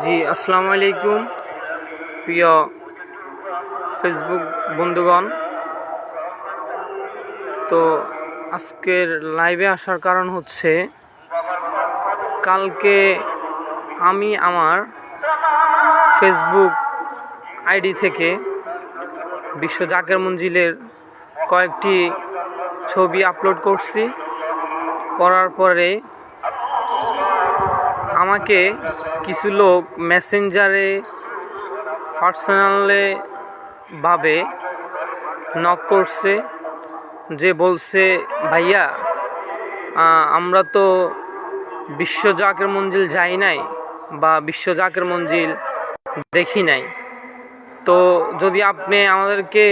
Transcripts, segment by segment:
জি, আসসালামু আলাইকুম প্রিয় ফেসবুক বন্ধুগণ। তো আজকের লাইভে আসার কারণ হচ্ছে, কালকে আমি আমার ফেসবুক আইডি থেকে বিশ্ব জাকের মঞ্জিলের কয়েকটি ছবি আপলোড করছি। করার পরে আমাকে কিছু লোক মেসেঞ্জারে পার্সোনালে ভাবে নক করছে, যে বলছে, ভাইয়া আমরা তো বিশ্ব জাকের মঞ্জিল যাই নাই বা বিশ্ব জাকের মঞ্জিল দেখি নাই, তো যদি আপনি আমাদেরকে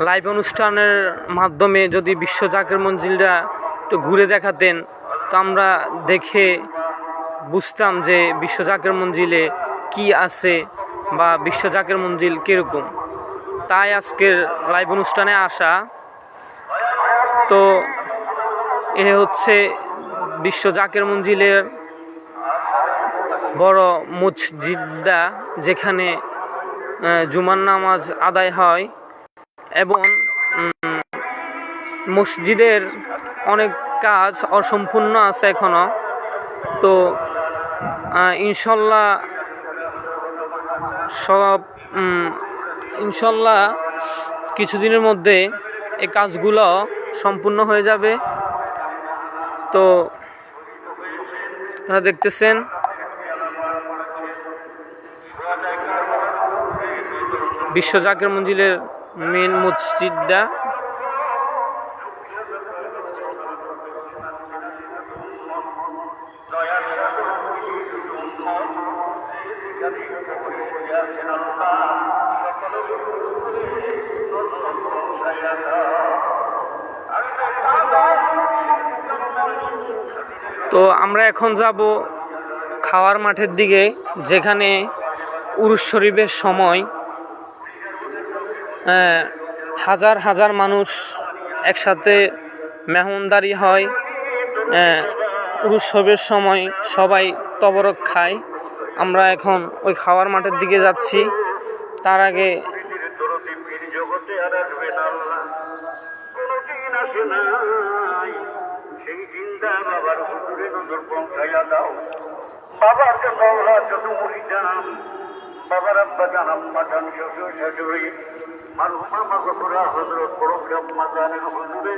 লাইভ অনুষ্ঠানের মাধ্যমে যদি বিশ্ব জাকের মঞ্জিলটা একটু ঘুরে দেখাতেন, তো আমরা দেখে বুঝতাম যে বিশ্ব জাকের মঞ্জিলে কি আছে বা বিশ্ব জাকের মঞ্জিল কীরকম। তাই আজকের লাইভ অনুষ্ঠানে আসা। তো এ হচ্ছে বিশ্ব জাকের মঞ্জিলের বড় মসজিদটা, যেখানে জুমার নামাজ আদায় হয়, এবং মসজিদের অনেক কাজ অসম্পূর্ণ আছে এখনো। তো ইনশাল্লাহ কিছুদিনের মধ্যে এই কাজগুলো সম্পূর্ণ হয়ে যাবে। তো আপনারা দেখতেছেন বিশ্ব জাকের মঞ্জিলের মেন মসজিদটা। তো আমরা এখন যাব খাওয়ার মাঠের দিকে, যেখানে উরুস শরীফের সময় হাজার হাজার মানুষ একসাথে মেহমানদারি হয়। উরুস শরীফের সময় সবাই তবরক খায়। আমরা এখন ওই খাওয়ার মাঠের দিকে যাচ্ছি। তার আগে বাবার জন্য যত মুড়ি জানাম, বাবার আব্বা জানাম, মাটান শ্বশুর শাশুড়ি, মারহুমা মাগফুরা হযরত প্রোগ্রাম মাজানের হুজুরে,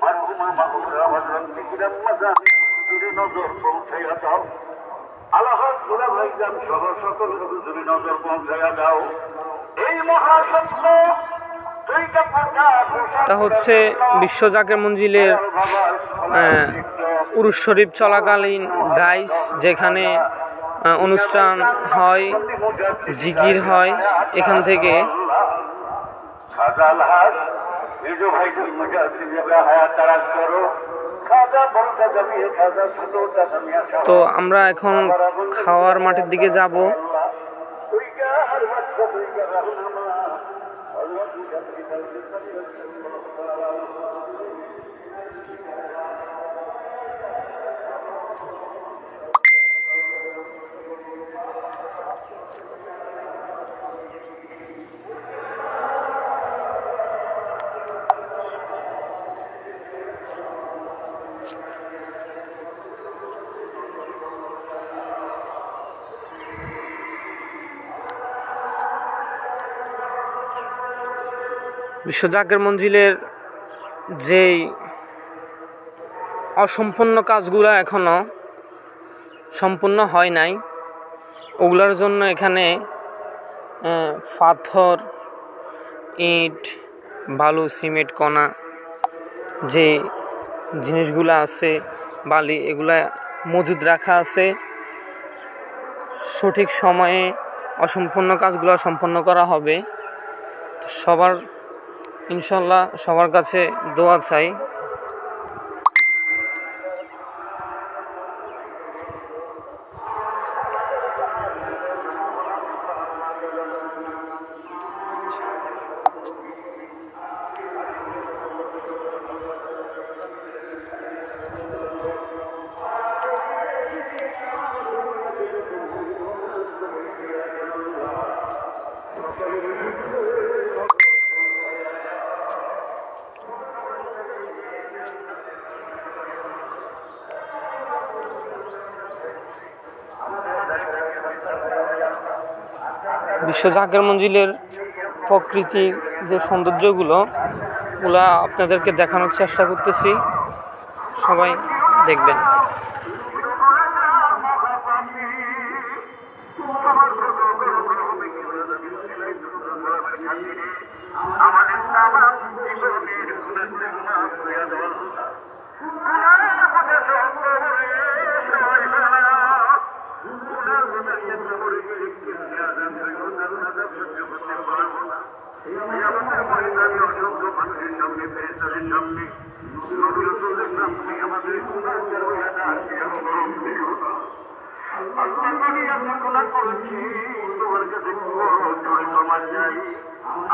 মারহুমা মাগফুরা হযরত বিকিরাম মাজানের হুজুরে নজর পৌঁছাইয়া দাও। আল্লাহর দুলা ভাইজান সহ সকল হুজুরে নজর পৌঁছাইয়া দাও। এই মহাসত্য তা হচ্ছে বিশ্ব জাকের মঞ্জিলের উরুস শরীফ চলাকালীন গাইস, যেখানে অনুষ্ঠান হয়, জিকির হয়। এখান থেকে তো আমরা এখন খাওয়ার মাঠের দিকে যাব। বিশ্ব জাকের মঞ্জিলের যেই অসম্পূর্ণ কাজগুলো এখনো সম্পূর্ণ হয় নাই, ওগুলোর জন্য এখানে পাথর, ইট, বালু, সিমেন্ট, কণা, যে জিনিসগুলো আছে, বালি, এগুলা মজুদ রাখা আছে। সঠিক সময়ে অসম্পূর্ণ কাজগুলো সম্পন্ন করা হবে। ইনশাল্লাহ সবার কাছে দোয়া চাই। বিশ্ব জাকের মঞ্জিলের প্রকৃতির যে সৌন্দর্যগুলো ওগুলা আপনাদেরকে দেখানোর চেষ্টা করতেছি, সবাই দেখবেন।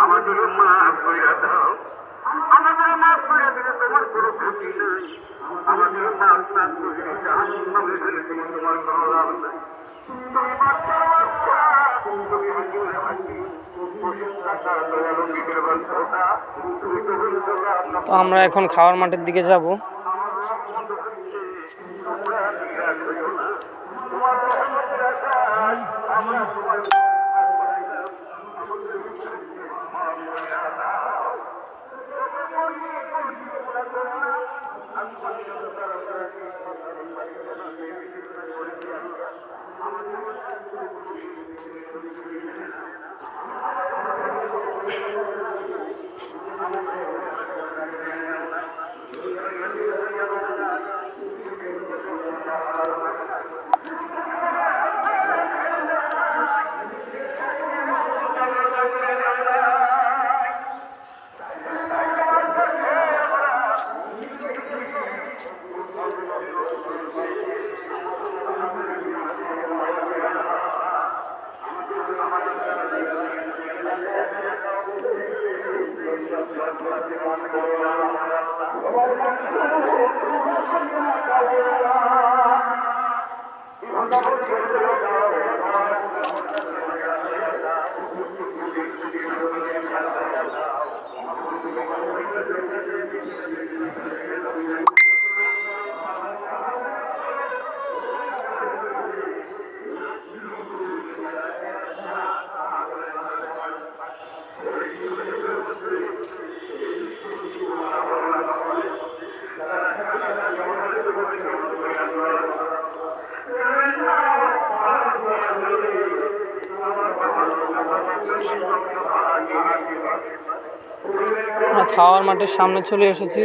আমাদের মাফ করে দাও, আমাদের মাফ করে দিলে তোমার কোনো ক্ষতি নাই, আমাদের মাফ না করে জাহান্নামে ফেলে দিলে তোমার কোনো লাভ নাই। তুমি বাচ্চা বাচ্চা, তুমি হাকিমের হাকিম, তো আমরা এখন খাওয়ার মাঠের দিকে যাব। আমরা খাওয়ার মাঠের সামনে চলে এসেছি।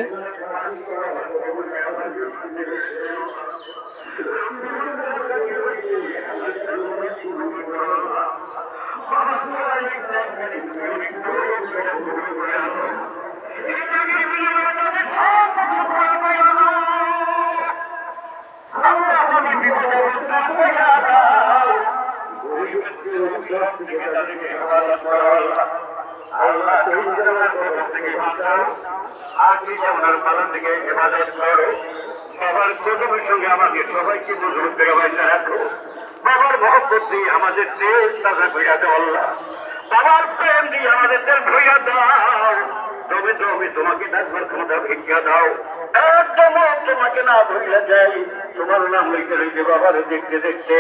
বাবার কদমের সঙ্গে আমাকে সবাইকে বাবার মহব্বত দিয়ে আমাদের দেশ তাজা ভইয়া দাও আল্লাহ, বাবার প্রেম দিয়ে আমাদের দেশ ভইয়া দাও। তবে তো আমি তোমাকে ডাকবার ক্ষমতা ভিক্ষা দাও, একদম তোমাকে না ভইয়া যাই, তোমার নাম লইতে লইতে বাবারে দেখতে দেখতে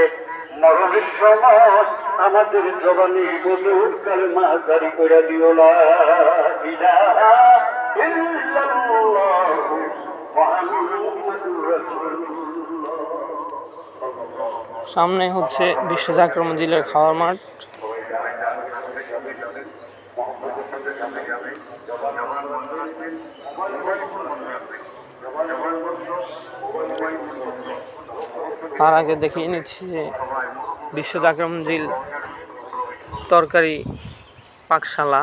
মরণের সময় আমাদের জবানি বদুর কালেমা জারি করে দিও লা ইলাহা ইল্লাল্লাহ মুহাম্মাদুর রাসূলুল্লাহ। সামনে হচ্ছে বিশ্ব জাকের মঞ্জিলের খাওয়ার মাঠ। তার আগে দেখিয়ে নিচ্ছি যে বিশ্ব জাকের মঞ্জিল তরকারি পাকশালা।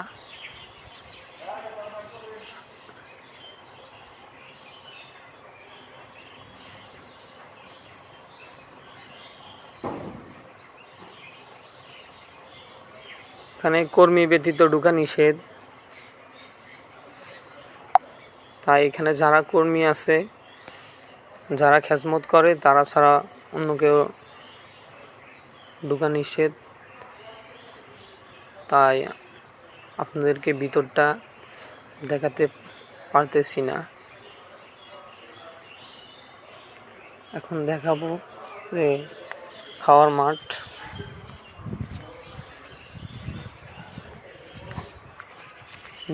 এখানে কর্মী ব্যতীত ঢোকা নিষেধ, তাই এখানে যারা কর্মী আছে, যারা খেজমত করে, তারা ছাড়া অন্য কেউ ঢোকা নিষেধ। তাই আপনাদেরকে ভিতরটা দেখাতে পারতেছি না। এখন দেখাবো যে খাওয়ার মাঠ।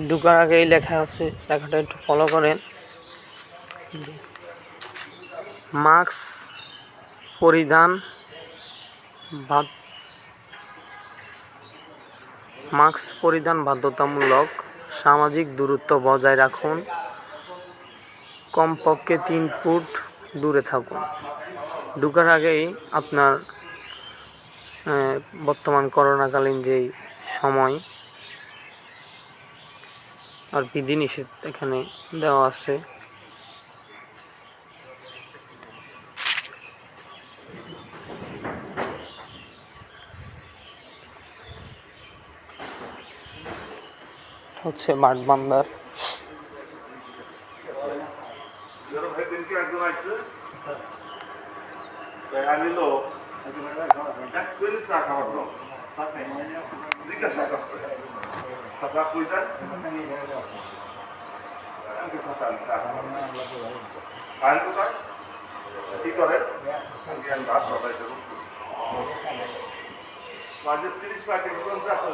ঢোকার আগেই লেখা আছে, লেখাটা একটু ফলো করেন। মাস্ক পরিধান বাধ্যতামূলক, সামাজিক দূরত্ব বজায় রাখুন, কমপক্ষে 3 ফুট দূরে থাকুন। ঢোকার আগেই আপনার বর্তমান করোনাকালীন যেই সময় আর বিধিনিষেধ এখানে দেওয়া আছে। হচ্ছে বাটবান্দার।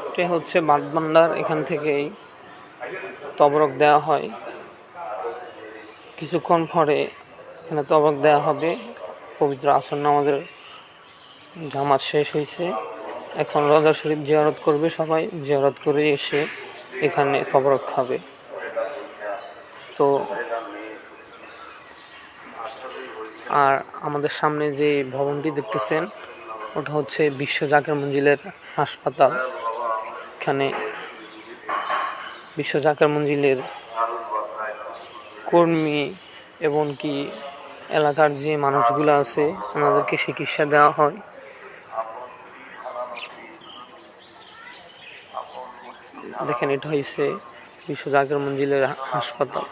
এটা হচ্ছে বাটবান্দার। এখান থেকেই তবরক দেওয়া হয়। কিছুক্ষণ পরে এখানে তবরক দেওয়া হবে। পবিত্র আসর নামাজের জামাত শেষ হয়েছে, এখন রোজা শরীফ জিয়ারত করবে সবাই। জিয়ারত করে এসে এখানে তবরক খাবে। তো আর আমাদের সামনে যে ভবনটি দেখতেছেন ওটা হচ্ছে বিশ্ব জাকের মঞ্জিলের হাসপাতাল। এখানে বিশ্ব জাকের মঞ্জিলের কর্মী এবং কি এলাকার যে মানুষগুলো আছে ওনাদেরকে চিকিৎসা দেওয়া হয়। দেখেন, এটা হয়েছে বিশ্ব জাকের মঞ্জিলের হাসপাতাল।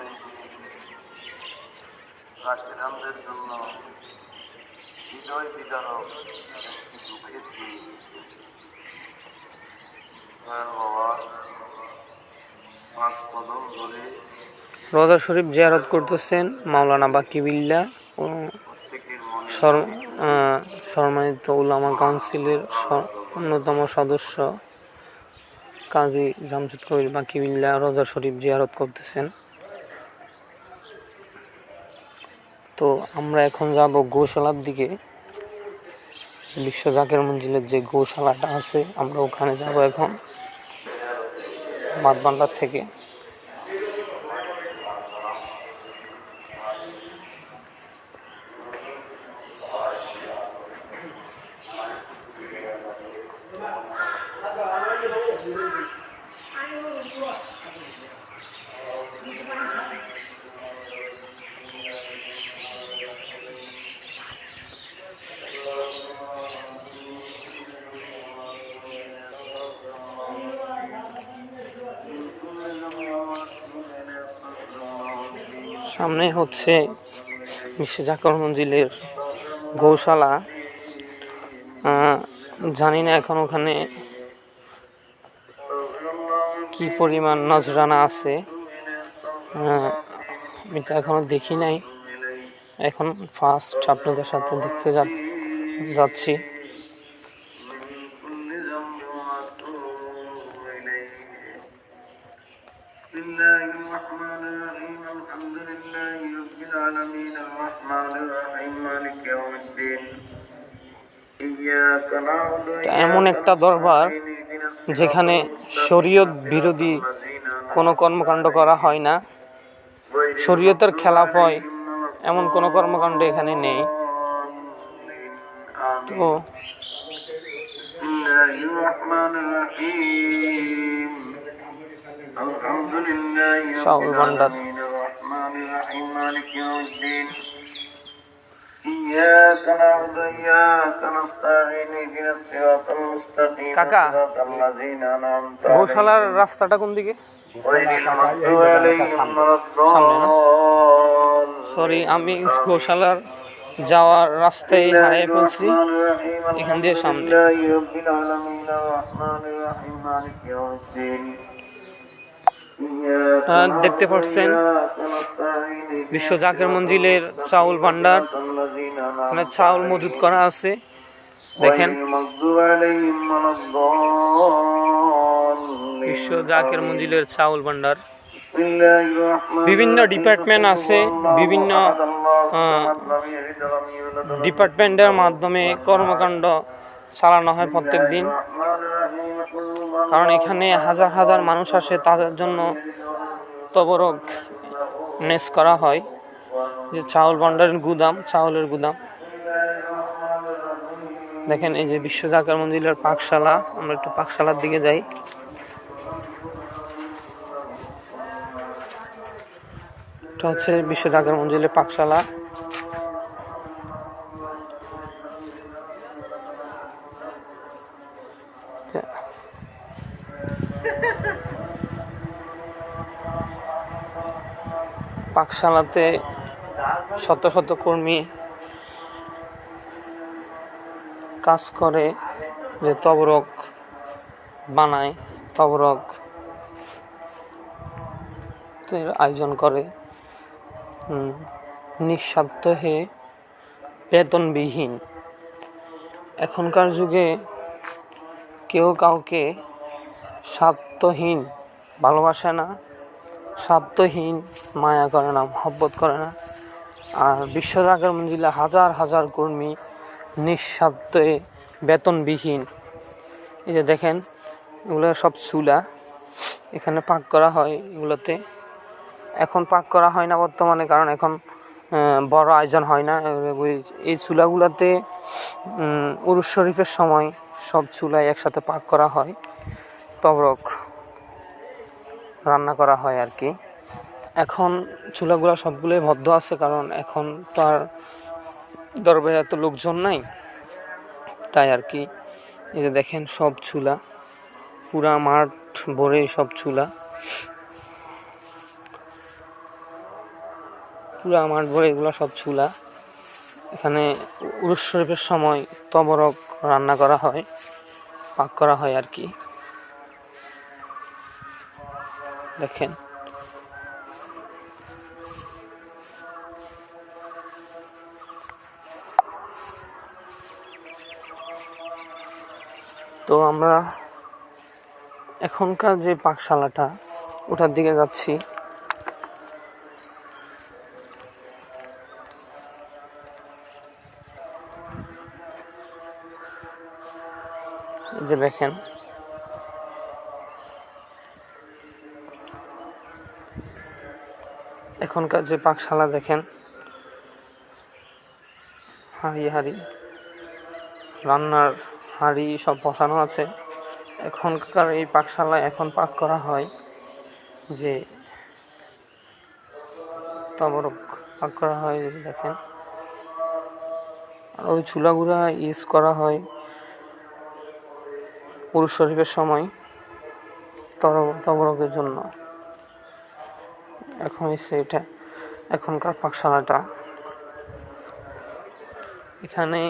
রোজা শরীফ জিয়ারত করতেছেন মাওলানা বাকিবিল্লাহ ও সম্মানিত উলামা কাউন্সিলের অন্যতম সদস্য কাজী জামশেদ কবির বাকিবিল্লাহ রোজা শরীফ জিয়ারত করতেছেন। তো আমরা এখন যাব গৌশালার দিকে। বিশ্ব জাকের মঞ্জিলের যে গৌশালাটা আছে আমরা ওখানে যাব এখন বাটবান্দার থেকে। সামনে হচ্ছে বিশ্ব জাকের মঞ্জিলের গৌশালা। জানি না এখন ওখানে কি পরিমাণ নজরানা আছে, আমি তো এখনো দেখি নাই। এখন ফার্স্ট আপনাদের সাথে দেখতে যাচ্ছি। এমন একটা দরবার যেখানে শরীয়ত বিরোধী কোনো কর্মকাণ্ড করা হয় না, শরীয়তের খেলাফ হয় এমন কোনো কর্মকাণ্ড এখানে নেই। তো চাউল ভান্ডার। কাকা, গৌশালার রাস্তাটা কোন দিকে? সরি, আমি গৌশালার যাওয়ার রাস্তায় হারিয়ে ফেলছি। এখান দিয়ে সামনে দেখতে পাচ্ছেন বিশ্ব জাকের মঞ্জিলের চাউল ভান্ডার। এখানে চাউল মজুদ করা আছে। দেখেন, বিশ্ব বিশ্ব জাকের মঞ্জিলের চাউল ভান্ডার। বিভিন্ন ডিপার্টমেন্ট আছে, বিভিন্ন ডিপার্টমেন্টের মাধ্যমে কর্মকাণ্ড চালানো হয় প্রত্যেক দিন। কারণ এখানে হাজার হাজার মানুষ আসে, তাদের জন্য তবরক নেস করা হয়। যে চাউল ভান্ডারের গুদাম, চাউলের গুদাম। দেখেন এই যে বিশ্ব জাকের মঞ্জিলের পাকশালা। আমরা একটু পাকশালার দিকে যাই। এটা হচ্ছে বিশ্ব জাকের মঞ্জিলের পাকশালা। পাকশালাতে শত শত কর্মী কাজ করে, যে তবরক বানায়, তবরক আয়োজন করে নিঃস্বার্থ হয়ে, বেতনবিহীন। এখনকার যুগে কেউ কাউকে স্বার্থহীন ভালোবাসে না, স্বার্থহীন মায়া করে না, মহব্বত করে না। আর বিশ্ব জাকের মঞ্জিলে হাজার হাজার কর্মী নিঃস্বার্থে, বেতনবিহীন। এই যে দেখেন, এগুলো সব চুলা, এখানে পাক করা হয়। এগুলোতে এখন পাক করা হয় না বর্তমানে, কারণ এখন বড় আয়োজন হয় না। এই চুলাগুলোতে উরুস শরীফের সময় সব চুলায় একসাথে পাক করা হয়, তবরক রান্না করা হয় আর কি। এখন চুলাগুলো সবগুলোই বদ্ধ আছে, কারণ এখন তো আর দরবারে এত লোকজন নাই, তাই আর কি। এই যে দেখেন সব চুলা, পুরা মাঠ ভরে সব চুলা, পুরা মাঠ ভরে এগুলো সব চুলা। এখানে উরুস শরীফের সময় তবরক রান্না করা হয়, পাক করা হয় আর কি। দেখেন তো আমরা এখনকার যে পাকশালাটা, ওটার দিকে যাচ্ছি। যে দেখেন এখনকার যে পাকশালা, দেখেন হাঁড়ি হাঁড়ি রান্নার হাঁড়ি সব বসানো আছে। এখনকার এই পাকশালায় এখন পাক করা হয়, যে তবরক পাক করা হয়। দেখেন, আর ওই চুলাগুলা ইউজ করা হয় উরুস শরীফের সময় তবরকের জন্য। এখন হচ্ছে এটা এখনকার পাকশালাটা। এখানে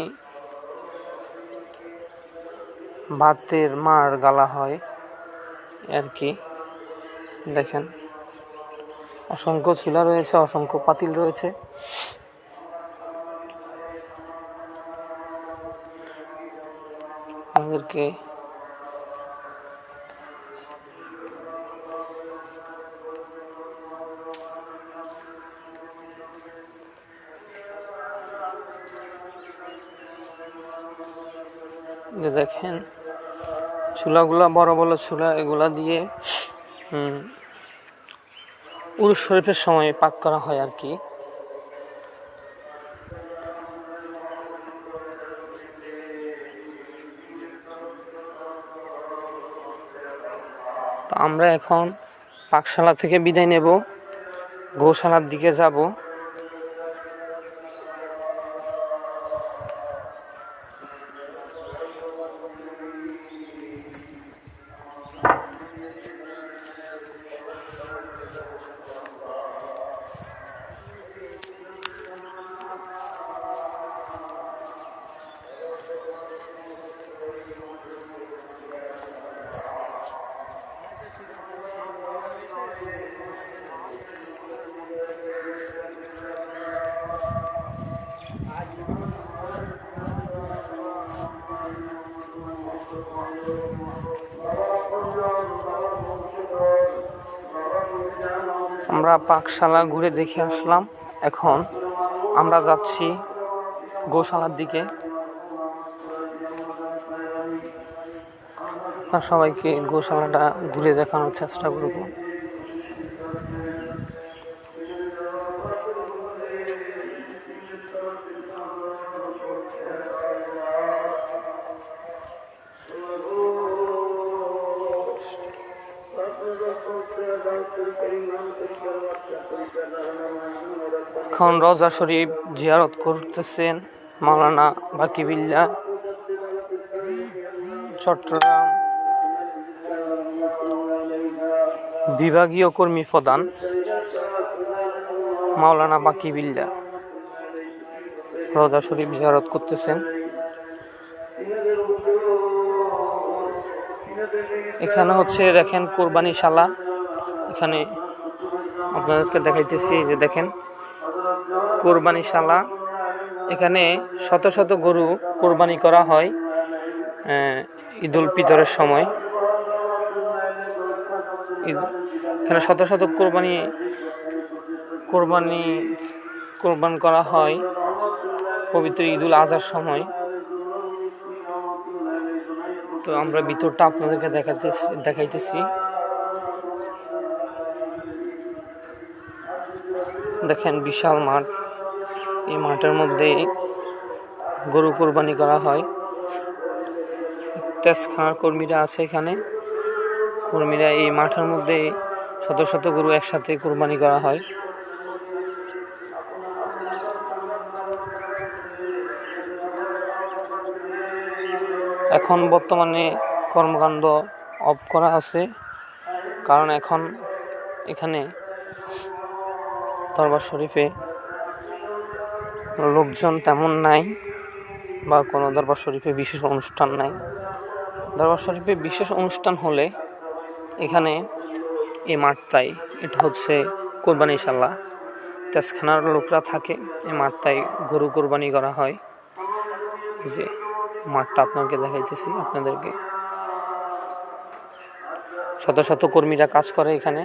ভাতের মার গালা হয় আর কি। দেখেন অসংখ্য চুলা রয়েছে, অসংখ্য পাতিল রয়েছে। আমাদেরকে দেখেন চুলাগুলা বড় বড় চুলা, এগুলা দিয়ে উরুস শরীফের সময় পাক করা হয় আর কি। তো আমরা এখন পাকশালা থেকে বিদায় নেব, গোশালার দিকে যাব। আমরা পাকশালা ঘুরে দেখে আসলাম। এখন আমরা যাচ্ছি গোশালার দিকে। আর সবাইকে গোশালাটা ঘুরে দেখানোর চেষ্টা করব। এখন রোজা শরীফ জিয়ারত করতেছেন মাওলানা বাকিবিল্লাহ, চট্টগ্রাম বিভাগীয় কর্মী প্রধান মাওলানা বাকিবিল্লাহ রোজা শরীফ জিয়ারত করতেছেন। এখানে হচ্ছে দেখেন কোরবানিশালা। এখানে আপনাদেরকে দেখাইতেছি যে দেখেন কোরবানিশালা। এখানে শত শত গরু কোরবানি করা হয় ঈদুল ফিতরের সময়। এখানে শত শত কোরবান করা হয় পবিত্র ঈদুল আজহার সময়। তো আমরা ভিতরটা আপনাদেরকে দেখাইতেছি। দেখেন বিশাল মাঠ। এই মাঠের মধ্যে গরু কোরবানি করা হয়। তেজখানার কর্মীরা আছে এখানে। কর্মীরা এই মাঠের মধ্যে শত শত গরু একসাথে কোরবানি করা হয়। এখন বর্তমানে কর্মকাণ্ড অফ করা আছে, কারণ এখন এখানে দরবার শরীফে লোকজন তেমন নাই, বা কোনো দরবার শরীফে বিশেষ অনুষ্ঠান নাই। দরবার শরীফে বিশেষ অনুষ্ঠান হলে এখানে এই মাঠটাই, এটা হচ্ছে কোরবানিশালা, তেজখানার লোকরা থাকে এই মাঠটাই গরু কোরবানি করা হয়। এই যে মাঠটা আপনাকে দেখাইতেছি আপনাদেরকে। শত শত কর্মীরা কাজ করে এখানে।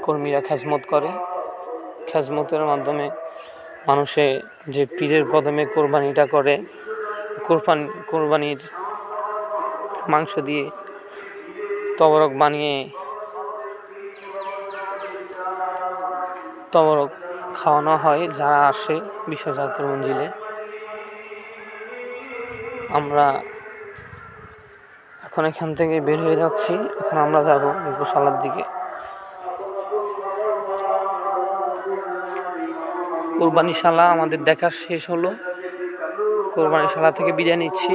কর্মীরা খেজমত করে। খেজমতের মাধ্যমে মানুষে যে পীরের কদমে কোরবানিটা করে, কোরবানির মাংস দিয়ে তবরক বানিয়ে তবরক খাওয়ানো হয় যারা আসে বিশ্বজাকের মঞ্জিলে। আমরা এখন এখান থেকে বের হয়ে যাচ্ছি। এখন আমরা যাব গোশালার দিকে। কোরবানিশালা আমাদের দেখা শেষ হলো। কোরবানিশালা থেকে বিদায় নিচ্ছি।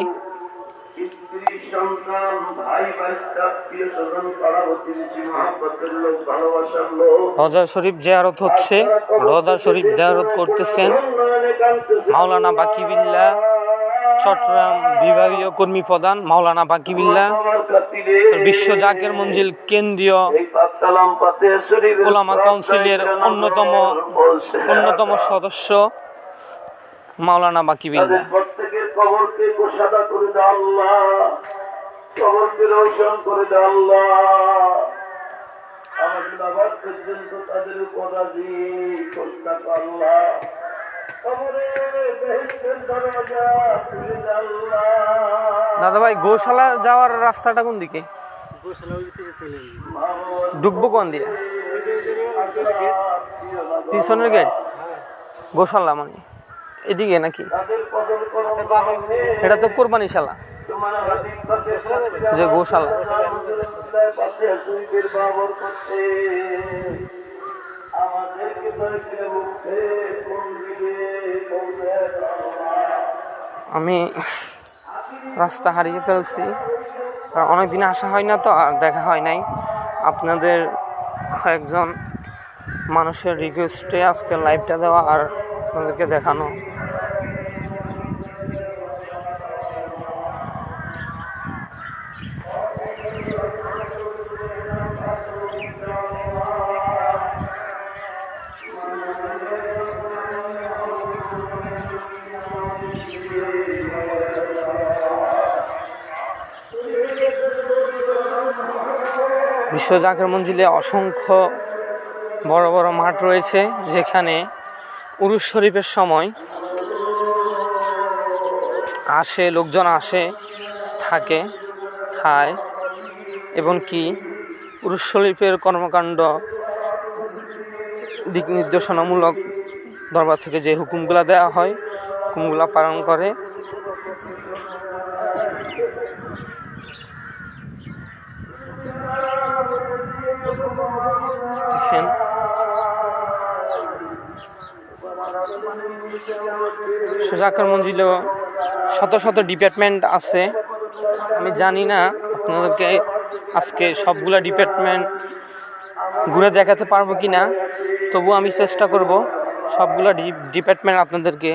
রোজা শরীফ জিয়ারত হচ্ছে। রোজা শরীফ জিয়ারত করতেছেন মাওলানা বাকিবিল্লাহ, চট্টগ্রাম বিভাগীয় কর্মী প্রধান মাওলানা বাকিবিল্লাহ, বিশ্ব জাকের মঞ্জিল কেন্দ্রীয় উলামা কাউন্সিলের অন্যতম সদস্য মাওলানা বাকিবিল্লাহ। প্রত্যেকের কবরকে কোষাদা করে দাও আল্লাহ, কবরকে রওশন করে দাও আল্লাহ। আমাদের আবার পর্যন্ত তাদের উপর রাজি করতে আল্লাহ। দাদা ভাই, গোশালা যাওয়ার রাস্তাটা কোন দিকে? ঢুকবো কোন দিয়ে? পিছনের গেট? গোশালা মানে এদিকে নাকি? এটা তো কোরবানিশালা, যে গোশালা। আমি রাস্তা হারিয়ে ফেলছি, অনেকদিন আসা হয় না তো, আর দেখা হয় নাই। আপনাদের কয়েকজন মানুষের রিকোয়েস্টে আজকে লাইভটা দেওয়া আর আপনাদেরকে দেখানো। বিশ্ব জাকের মঞ্জিলে অসংখ্য বড় বড় মাঠ রয়েছে, যেখানে উরুস শরীফের সময় লোকজন আসে, থাকে, খায়, এবং কি উরুস শরীফের কর্মকাণ্ড দিক নির্দেশনামূলক দরবার থেকে যে হুকুমগুলা দেওয়া হয়, হুকুমগুলা পালন করে। দেখেন সুজাকের মঞ্জিলেও শত শত ডিপার্টমেন্ট আছে। আমি জানি না আপনাদেরকে আজকে সবগুলা ডিপার্টমেন্ট ঘুরে দেখাতে পারবো কি না, তবু আমি চেষ্টা করব সবগুলা ডিপার্টমেন্ট আপনাদেরকে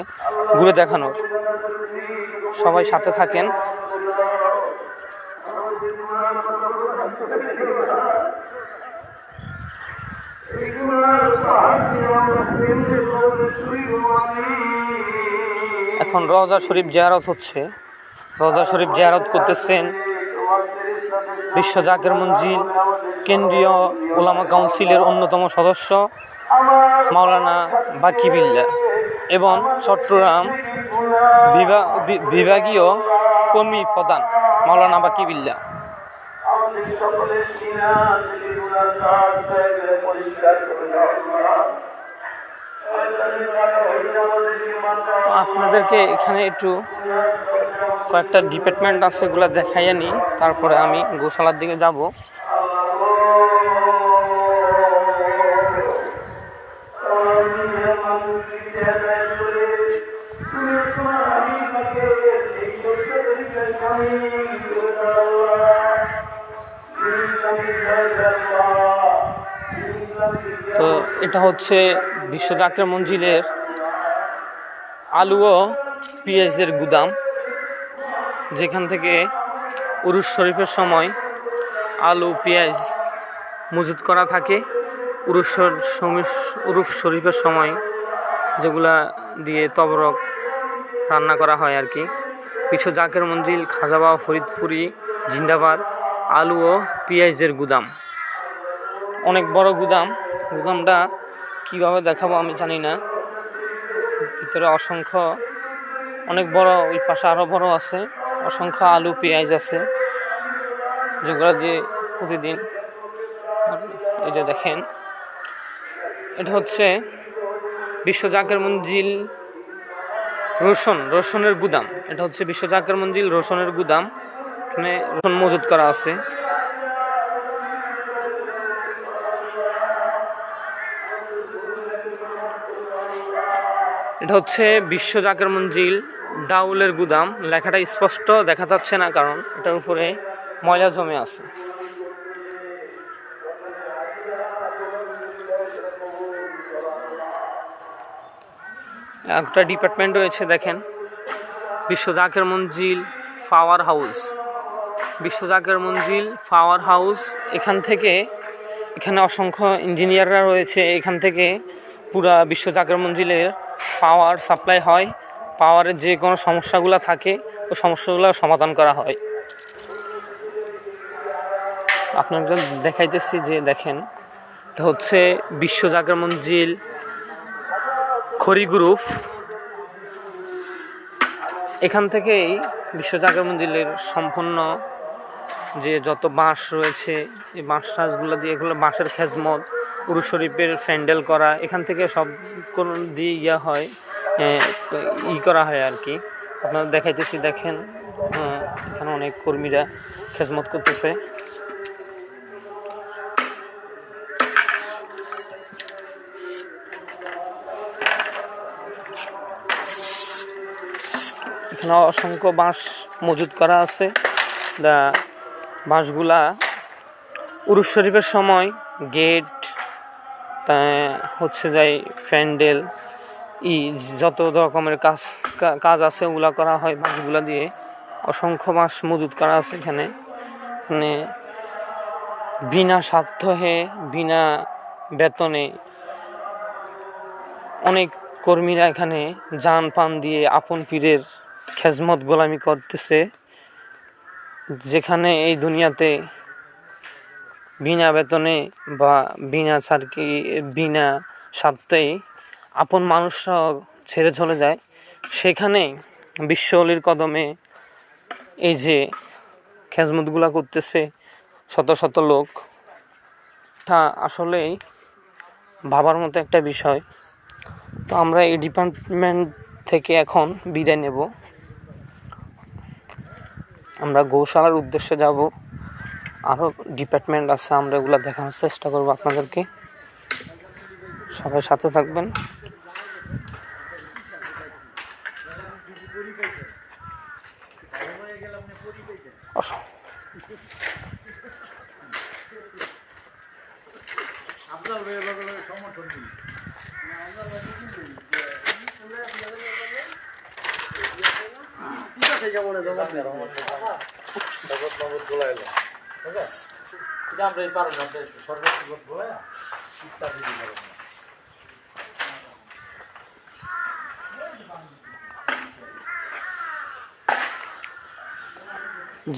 ঘুরে দেখানোর। সবাই সাথে থাকেন। এখন রওজা শরীফ জিয়ারত হচ্ছে। রওজা শরীফ জিয়ারত করতেছেন বিশ্ব জাকের মঞ্জিল কেন্দ্রীয় উলামা কাউন্সিলের অন্যতম সদস্য মাওলানা বাকি বিল্লাহ এবং চট্টগ্রাম বিভাগীয় কর্মী প্রধান মাওলানা বাকি বিল্লাহ। আপনাদেরকে এখানে একটু কয়েকটা ডিপার্টমেন্ট আছে, এগুলো দেখাইয়া নিই, তারপরে আমি গোশালার দিকে যাব। তো এটা হচ্ছে বিশ্ব জাকের মঞ্জিলের আলু ও পেঁয়াজের গুদাম, যেখান থেকে উরুস শরীফের সময় আলু পেঁয়াজ মজুত করা থাকে। উরুস শরীফের সময় যেগুলা দিয়ে তবরক রান্না করা হয় আর কি। বিশ্ব জাকের মঞ্জিল খাজাবাবা ফরিদপুরি জিন্দাবাদ আলু ও পেঁয়াজের গুদাম, অনেক বড় গুদাম। গুদামটা কীভাবে দেখাবো আমি জানি না। ভিতরে অনেক বড়, ওই পাশে আরও বড় আছে, অসংখ্য আলু পেঁয়াজ আছে, যেগুলো দিয়ে প্রতিদিন। এই যে দেখেন, এটা হচ্ছে বিশ্ব জাকের মঞ্জিল রসুনের গুদাম। এটা হচ্ছে বিশ্ব জাকের মঞ্জিল রসুনের গুদাম। এখানে রসুন মজুত করা আছে। এটা হচ্ছে বিশ্ব জাকের মঞ্জিল ডাউলের গুদাম। লেখাটা স্পষ্ট দেখা যাচ্ছে না, কারণ এটার উপরে ময়লা জমে আছে। একটা ডিপার্টমেন্ট রয়েছে, দেখেন, বিশ্ব জাকের মঞ্জিল পাওয়ার হাউস। বিশ্ব জাকের মঞ্জিল পাওয়ার হাউস, এখানে অসংখ্য ইঞ্জিনিয়াররা রয়েছে। এখান থেকে পুরা বিশ্ব জাকের মঞ্জিলের পাওয়ার সাপ্লাই হয়। পাওয়ারের যে কোনো সমস্যাগুলো থাকে, ওই সমস্যাগুলো সমাধান করা হয়। আপনাকে দেখাইতেছি যে দেখেন, এটা হচ্ছে বিশ্ব জাকের মঞ্জিল খড়ি গ্রুপ। এখান থেকেই বিশ্ব জাকের মঞ্জিলের সম্পূর্ণ যে যত বাঁশ রয়েছে, এই বাঁশ টাঁশগুলো দিয়ে, এগুলো বাঁশের খেজমত, উরুস শরীফের প্যান্ডেল করা, এখান থেকে সব কোনো দিয়ে হয়, করা হয় আর কি। আপনারা দেখাইতেছি, দেখেন, এখানে অনেক কর্মীরা খেজমত করতেছে। এখানে অসংখ্য বাঁশ মজুত করা আছে। বাঁশগুলা উরুস শরীফের সময় গেট হচ্ছে যাই প্যান্ডেল যত রকমের কাজ আছে ওগুলা করা হয় বাঁশগুলা দিয়ে। অসংখ্য বাঁশ মজুত করা আছে এখানে। বিনা স্বার্থে, বিনা বেতনে অনেক কর্মীরা এখানে জান পান দিয়ে আপন পীরের খেজমত গোলামি করতেছে। যেখানে এই দুনিয়াতে বিনা বেতনে বা বিনা স্বার্থে আপন মানুষরা ছেড়ে চলে যায়, সেখানে বিশ্ব অলির কদমে এই যে খেজমতগুলা করতেছে শত শত লোক, তা আসলেই ভাবার মতো একটা বিষয়। তো আমরা এই ডিপার্টমেন্ট থেকে এখন বিদায় নেব, আমরা গৌশালার উদ্দেশ্যে যাব। আরও ডিপার্টমেন্ট আছে, আমরা এগুলো দেখানোর চেষ্টা করব আপনাদেরকে। সবাই সাথে থাকবেন।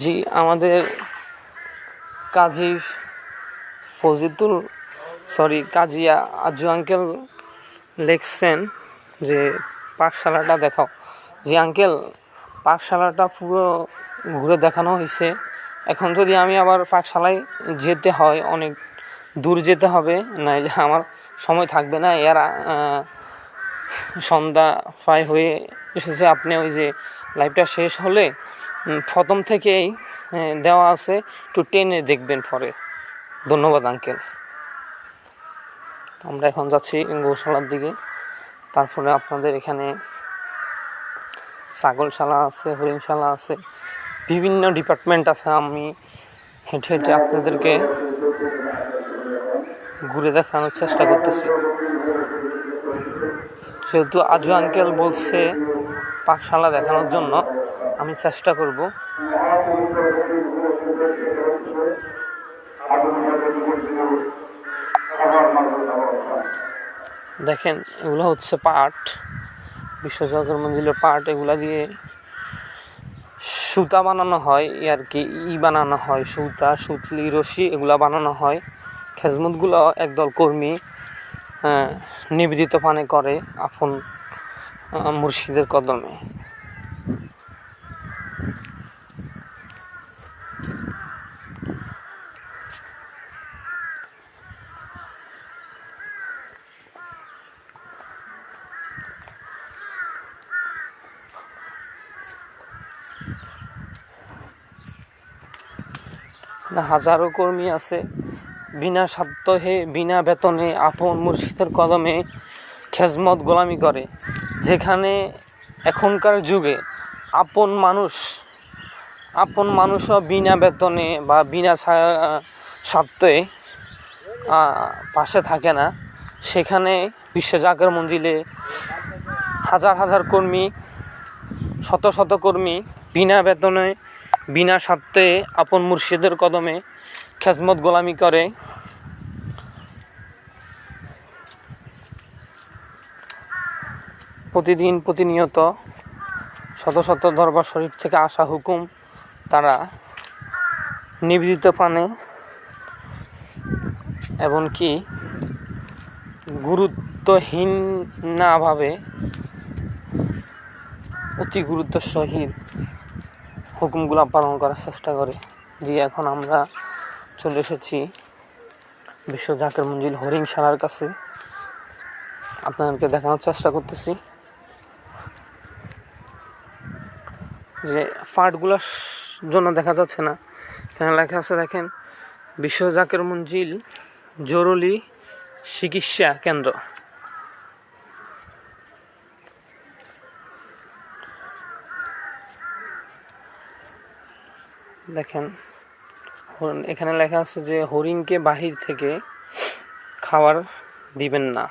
জি, আমাদের কাজী আজু আঙ্কেল লিখছেন যে পাকশালাটা দেখাও। জি আঙ্কেল, পাকশালাটা পুরো ঘুরে দেখানো হয়েছে। এখন যদি আমি আবার পাকশালায় যেতে হয়, অনেক দূর যেতে হবে, নাইলে আমার সময় থাকবে না। এর সন্ধ্যা প্রায় হয়ে এসেছে। আপনি ওই যে লাইভটা শেষ হলে প্রথম থেকেই দেওয়া আছে, একটু টেনে দেখবেন পরে। ধন্যবাদ আঙ্কেল। আমরা এখন যাচ্ছি গৌশালার দিকে। তারপরে আপনাদের এখানে ছাগলশালা আছে, হরিণশালা আছে, বিভিন্ন ডিপার্টমেন্ট আছে। আমি হেঁটে হেঁটে আপনাদেরকে ঘুরে দেখানোর চেষ্টা করতেছি। যেহেতু আজু আঙ্কেল বলছে পাকশালা দেখানোর জন্য, আমি চেষ্টা করব। দেখেন, এগুলো হচ্ছে পাট, বিশ্বজাকের মঞ্জিলের পাট। এগুলা দিয়ে সুতা বানানো হয়, আর কি বানানো হয়, সুতা, সুতলি, রশি এগুলা বানানো হয়। খেজমতগুলো একদল কর্মী নিবেদিত পানে করে আপন মুর্শিদের কদমে। হাজারো কর্মী আছে, বিনা স্বার্থে বিনা বেতনে আপন মুর্শিদের কদমে খেজমত গোলামি করে। যেখানে এখনকার যুগে আপন মানুষও বিনা বেতনে বা বিনা স্বার্থে পাশে থাকে না, সেখানে বিশ্বজাকের মঞ্জিলে হাজার হাজার কর্মী, শত শত কর্মী বিনা বেতনে বিনা স্বার্থে আপন মুর্শিদের কদমে খেজমত গোলামি করে। প্রতিনিয়ত শত শত দরবার শরীফ থেকে আসা হুকুম তারা নিবেদিত পানে, এমনকি গুরুত্বহীন না ভাবে অতি গুরুত্ব সহিত হুকুমগুলা পালন করার চেষ্টা করে। দিয়ে এখন আমরা চলে এসেছি বিশ্বজাকের মঞ্জিল হরিণশালার কাছে। আপনাদেরকে দেখানোর চেষ্টা করতেছি যে পাটগুলোর জন্য দেখা যাচ্ছে না, এখানে লেখা আছে দেখেন, বিশ্বজাকের মঞ্জিল জরুরি চিকিৎসা কেন্দ্র। দেখেন, এখানে লেখা আছে যে হরিণকে বাহির থেকে খাবার দিবেন না।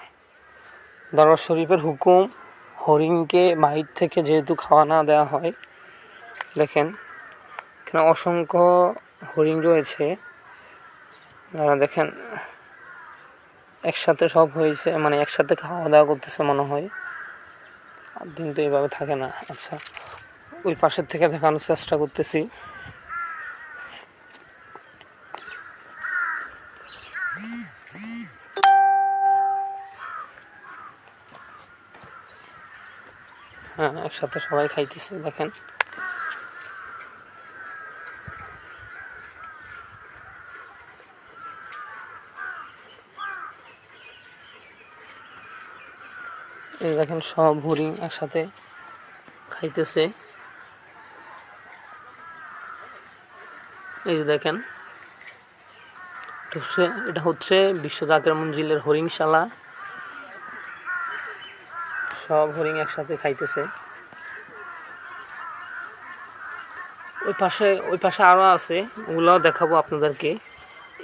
দরবার শরীফের হুকুম, হরিণকে বাহির থেকে যেহেতু খাওয়া না দেওয়া হয়। দেখেন, এখানে অসংখ্য হরিণ রয়েছে। দেখেন, একসাথে সব হয়েছে, মানে একসাথে খাওয়া দাওয়া করতেছে মনে হয়। দিন তো এইভাবে থাকে না। আচ্ছা, ওই পাশের থেকে দেখানোর চেষ্টা করতেছি। হ্যাঁ, একসাথে সবাই খাইতেছে দেখেন। এই দেখেন সব হরিণ একসাথে খাইতেছে। এই যে দেখেন, এটা হচ্ছে বিশ্ব জাকের মঞ্জিলের হরিণশালা। সব হরিণ একসাথে খাইতেছে। ওই পাশে আরো আছে, ওগুলাও দেখাবো আপনাদেরকে।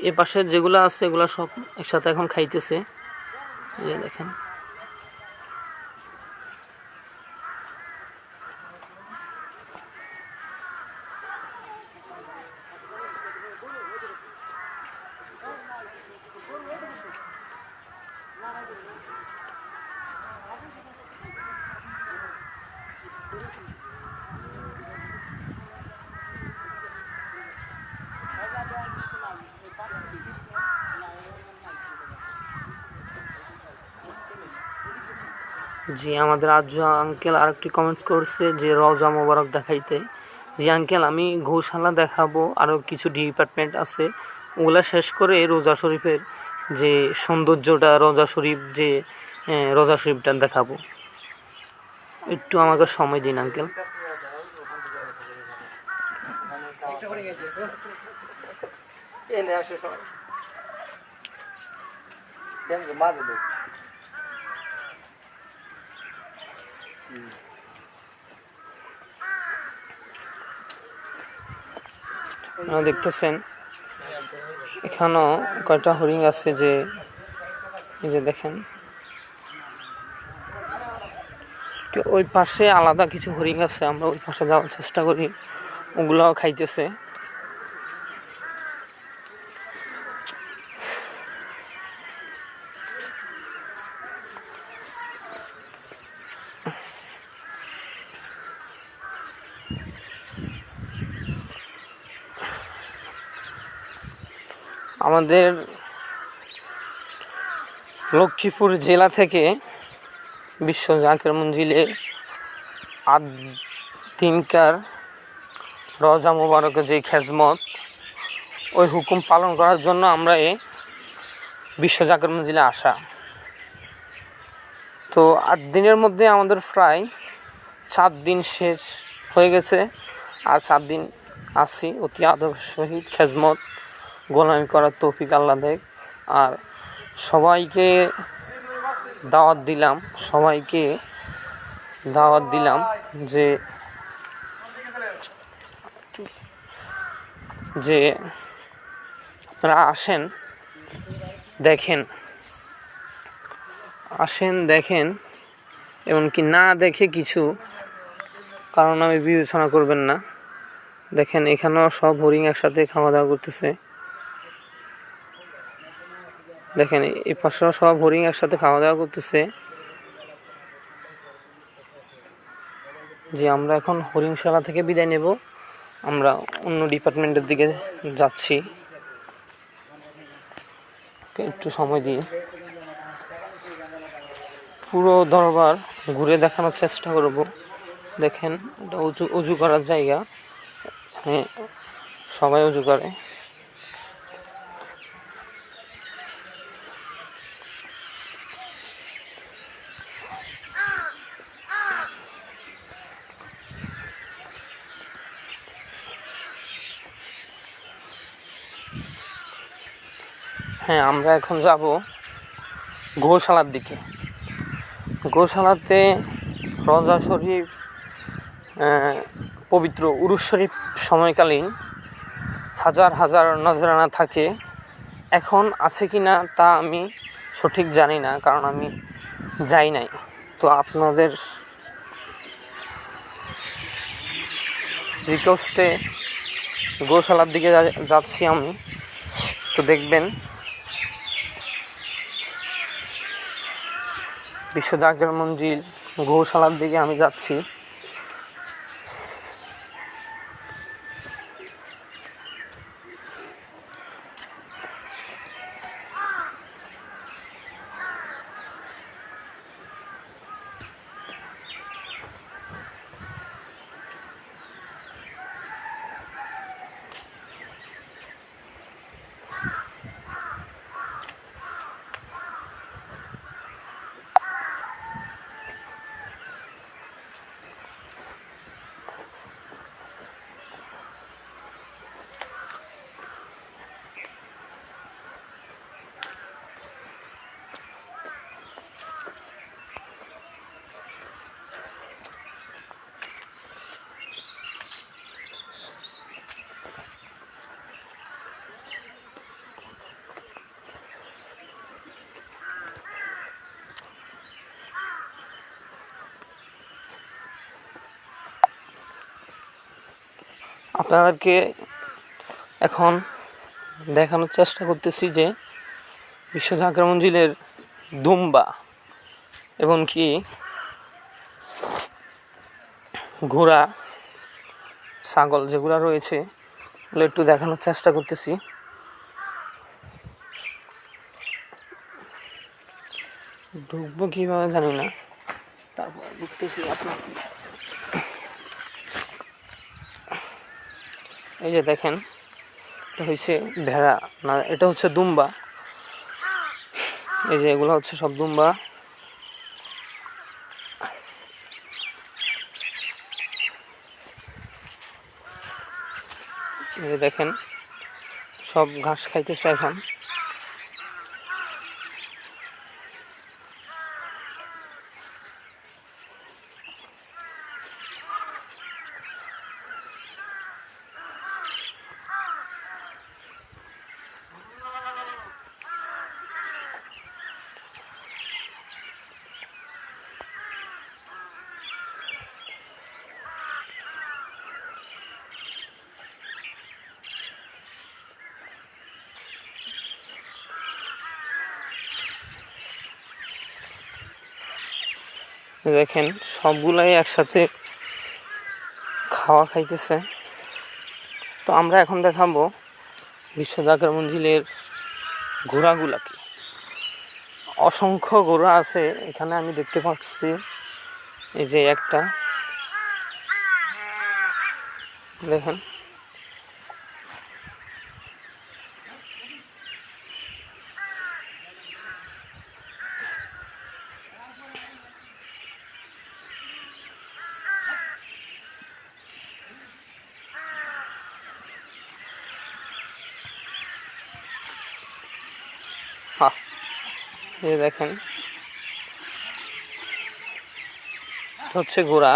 এ পাশে যেগুলো আছে এগুলো সব একসাথে এখন খাইতেছে। এই যে দেখেন, জি আমাদের আজ আঙ্কেল আরেকটি কমেন্টস করছে যে রওজা মোবারক দেখাইতে। জি আঙ্কেল, আমি গৌশালা দেখাবো, আরও কিছু ডিপার্টমেন্ট আছে, ওগুলা শেষ করে রোজা শরীফের যে সৌন্দর্যটা, রোজা শরীফটা দেখাবো। একটু আমাকে সময় দিন আঙ্কেল। দেখতেছেন এখানেও কয়টা হরিণ আছে, যে এই যে দেখেন ওই পাশে আলাদা কিছু হরিণ আছে, আমরা ওই পাশে যাওয়ার চেষ্টা করি, ওগুলাও খাইতেছে। আমাদের লক্ষ্মীপুর জেলা থেকে বিশ্ব জাকের মঞ্জিলে দিনকার রওজা মোবারকের যে খেজমত, ওই হুকুম পালন করার জন্য আমরা এই বিশ্ব জাকের মঞ্জিলে আসা। তো 8 দিনের মধ্যে আমাদের প্রায় 4 দিন শেষ হয়ে গেছে, আর 4 দিন আসি অতি আদর সহিত খেজমত গোলামি করার তৌফিক আল্লাহ দেয়। আর সবাইকে দাওয়াত দিলাম যে আপনারা আসেন দেখেন, এমনকি না দেখে কিছু কারণ আমি বিবেচনা করবেন না। দেখেন এখানেও সব হরিণ একসাথে খাওয়া দাওয়া করতেছে। দেখেন এই পাশেও সব হরিণ একসাথে খাওয়া দাওয়া করতেছে। যে আমরা এখন হরিণশালা থেকে বিদায় নেব, আমরা অন্য ডিপার্টমেন্টের দিকে যাচ্ছি। একটু সময় দিয়ে পুরো দরবার ঘুরে দেখানোর চেষ্টা করব। দেখেন এটা উজু করার জায়গা, হ্যাঁ সবাই উজু করে। হ্যাঁ, আমরা এখন যাব গৌশালার দিকে। গৌশালাতে রওজা শরীফ, পবিত্র উরুস শরীফ সময়কালীন হাজার হাজার নজরানা থাকে। এখন আছে কি না তা আমি সঠিক জানি না, কারণ আমি যাই নাই। তো আপনাদের রিকোয়েস্টে গৌশালার দিকে যাচ্ছি আমি। তো দেখবেন বিশ্ব জাকের মঞ্জিল গৌশালার দিকে আমি যাচ্ছি। আপনাদেরকে এখন দেখানোর চেষ্টা করতেছি যে বিশ্ব জাকের মঞ্জিলের দুম্বা এবং কি ঘোড়া ছাগল যেগুলো রয়েছে ওগুলো একটু দেখানোর চেষ্টা করতেছি। ঢুকবো কীভাবে জানি না, তারপর ঢুকতেছি। আপনার এই যে দেখেন, এটা হচ্ছে ভেড়া না, এটা হচ্ছে দুম্বা। এই যে এগুলো হচ্ছে সব দুম্বা। এই যে দেখেন সব ঘাস খাইতেছে এখন। দেখেন সবগুলাই একসাথে খাওয়া খাইতেছে। তো আমরা এখন দেখাবো বিশ্ব জাকের মঞ্জিলের ঘোড়াগুলাকে। অসংখ্য ঘোড়া আছে এখানে, আমি দেখতে পাচ্ছি। এই যে একটা দেখেন, হ্যাঁ এই যে দেখেন হচ্ছে ঘোড়া।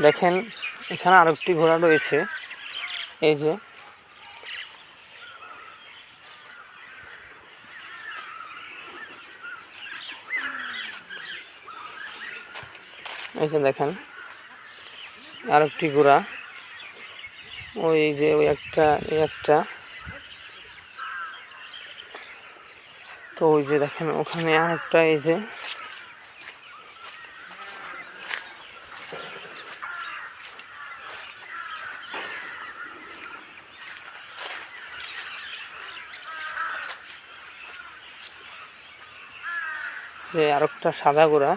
দেখেন এখানে আরেকটি ঘোড়া রয়েছে। এই যে দেখেন আরেকটি ঘোড়া। ওই যে ওই একটা, এই একটা। তো ওই যে দেখেন ওখানে আরেকটা। এই যে আরেকটা সাদা ঘোড়া।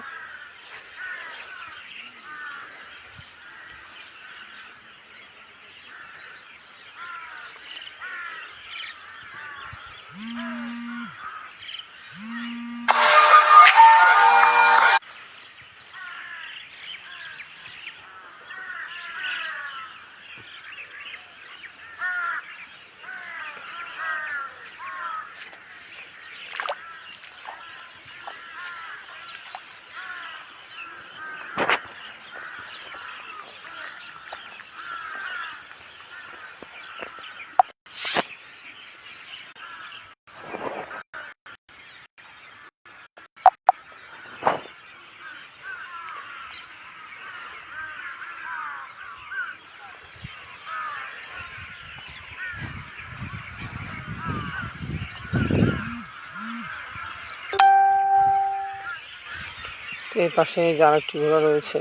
এর পাশে যে আরেকটি ঘোড়া রয়েছে।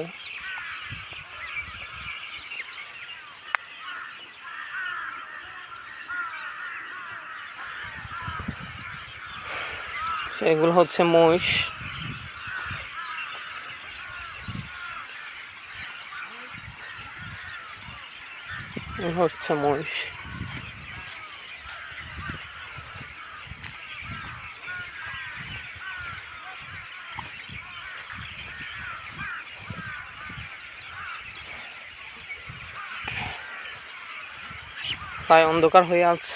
এগুলো হচ্ছে মহিষ। হচ্ছে মহিষ। প্রায় অন্ধকার হয়ে আছে,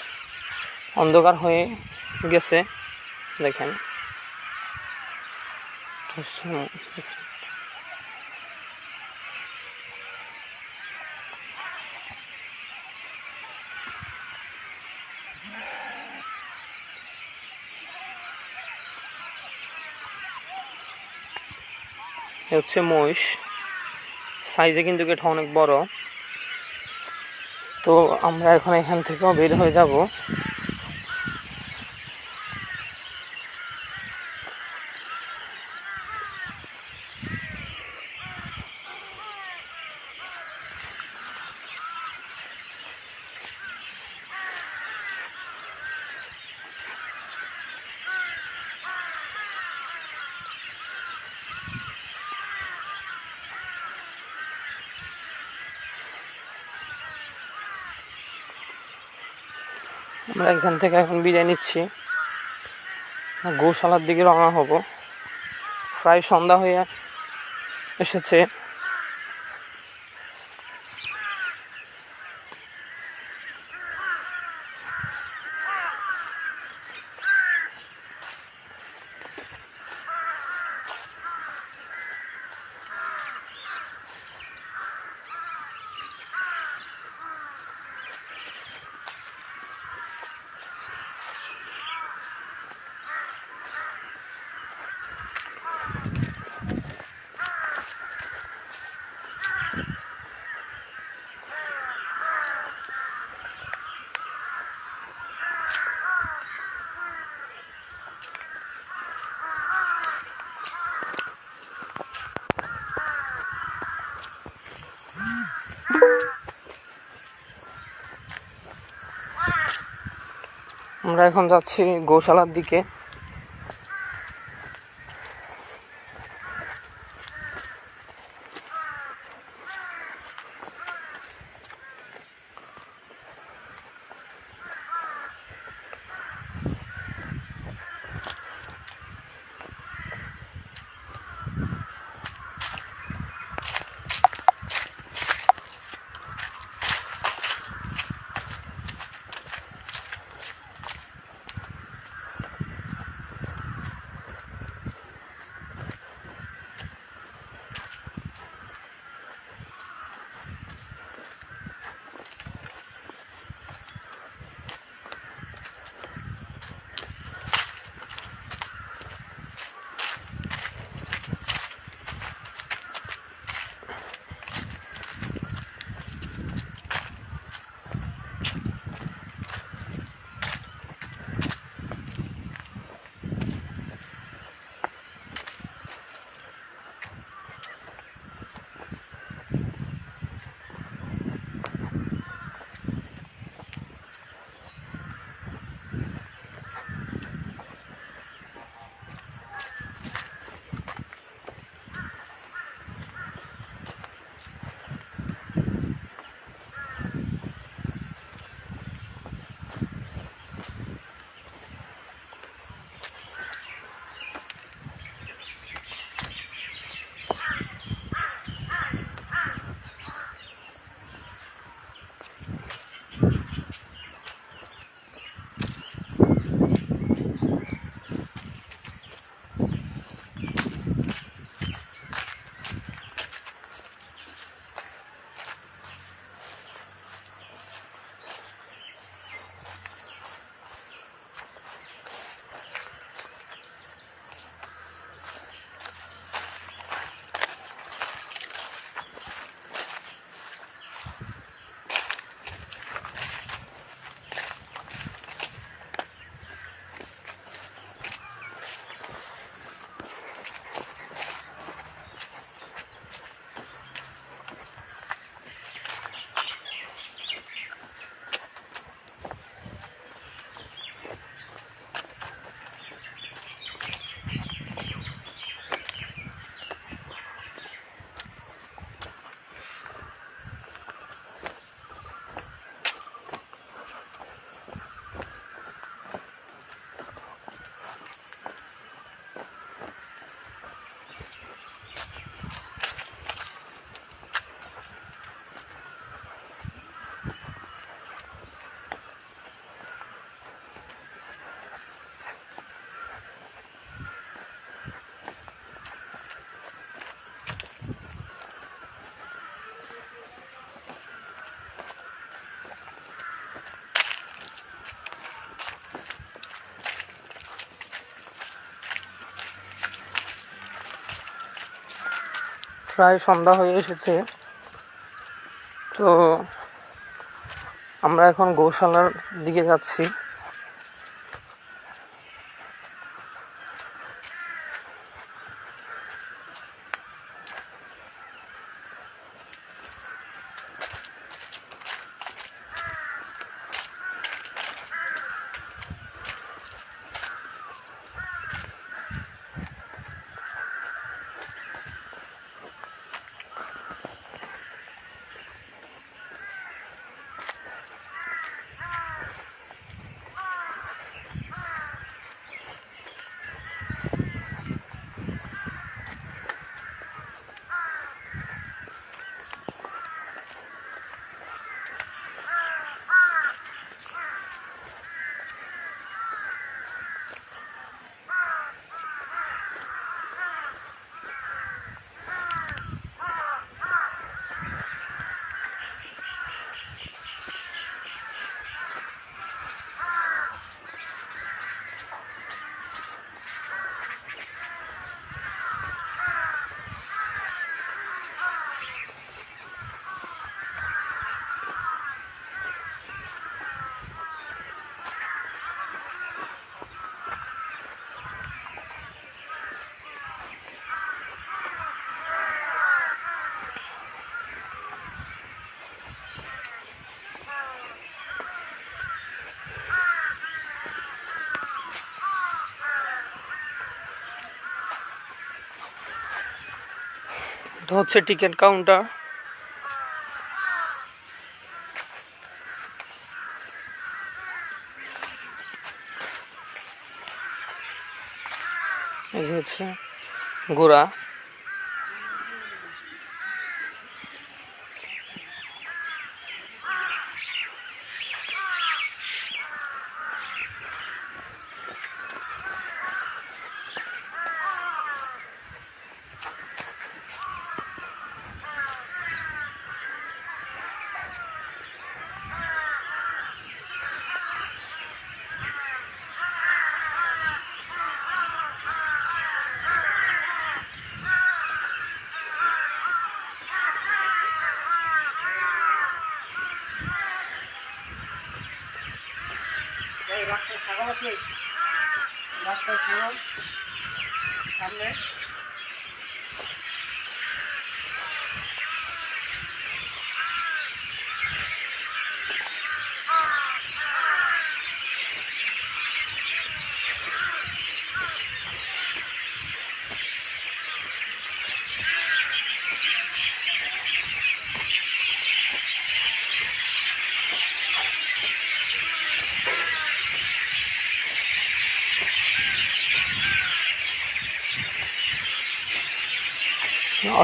অন্ধকার হয়ে গেছে। দেখেন এ হচ্ছে মহিষ, সাইজে কিন্তু এটা অনেক বড়। তো আমরা এখন এখান থেকেও বের হয়ে যাব। আমরা এখান থেকে এখন বিদায় নিচ্ছি, গৌশালার দিকে রওনা হব। প্রায় সন্ধ্যা হয়ে এসেছে। আমরা এখন যাচ্ছি গৌশালার দিকে। প্রায় সন্ধ্যা হয়ে এসেছে। তো আমরা এখন গৌশালার দিকে যাচ্ছি। এটা হচ্ছে টিকিট কাউন্টার। এই যে হচ্ছে ঘোড়া।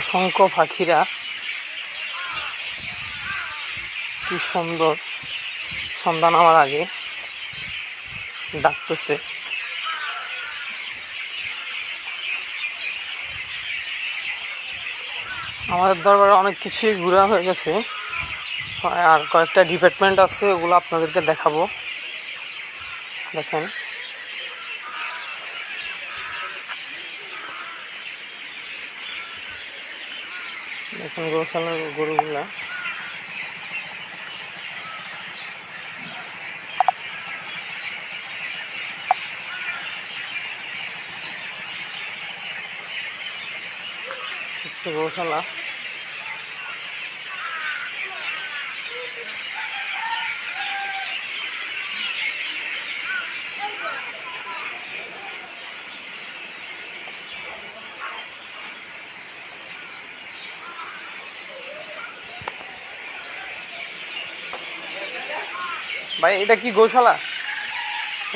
অসংখ্য পাখিরা কি সুন্দর সন্ধ্যা নামার আগে ডাকতেছে। আমাদের দরবারে অনেক কিছুই ঘোরা হয়ে গেছে, আর কয়েকটা ডিপার্টমেন্ট আছে, ওগুলো আপনাদেরকে দেখাবো। দেখেন দেখেন গৌশালার গরুগুলা। হচ্ছে গৌশালা। ভাই এটা কি গৌশালা?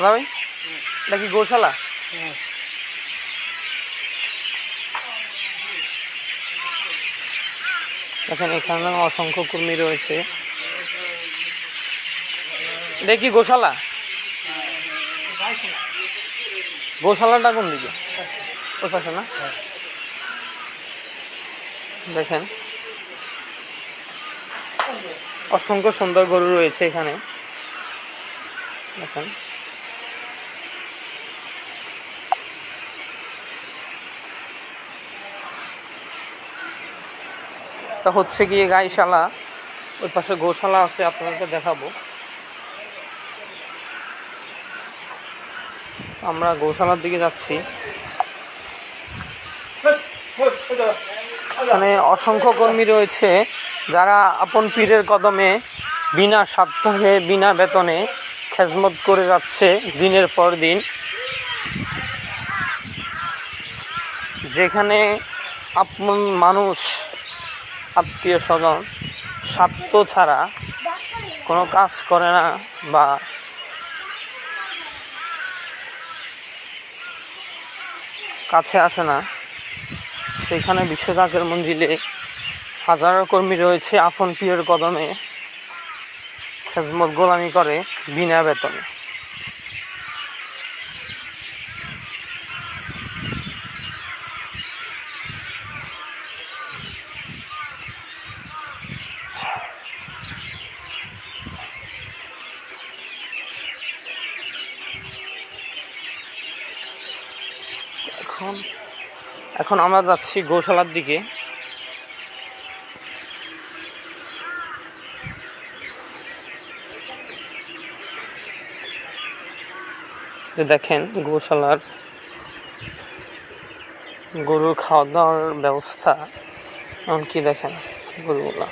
ভাই এটা কি গৌশালা? দেখেন এখানে অসংখ্য কর্মী রয়েছে। এটা কি গৌশালা? গৌশালাটা কোন দিকে? ওই পাশে না? দেখেন অসংখ্য সুন্দর গরু রয়েছে এখানে। দেখেন একটা হচ্ছে গিয়ে গাইশালা, ওই পাশে গোশালা আছে, আপনাদেরকে দেখাবো। আমরা গোশালার দিকে যাচ্ছি। এখানে অসংখ্য কর্মী রয়েছে যারা আপন পীরের কদমে বিনা স্বার্থে বিনা বেতনে খেজমত করে যাচ্ছে দিনের পর দিন। যেখানে আপন মানুষ, আত্মীয় স্বজন স্বার্থ ছাড়া কোনো কাজ করে না বা কাছে আসে না, সেখানে বিশ্ব জাকের মঞ্জিলে হাজারো কর্মী রয়েছে আপন পীরের কদমে খেজমত গোলামি করে বিনা বেতনে। এখন আমরা যাচ্ছি গোশালার দিকে। দেখেন গোশালার গরুর খাওয়া দাওয়ার ব্যবস্থা এমনকি দেখেন গরুগুলা।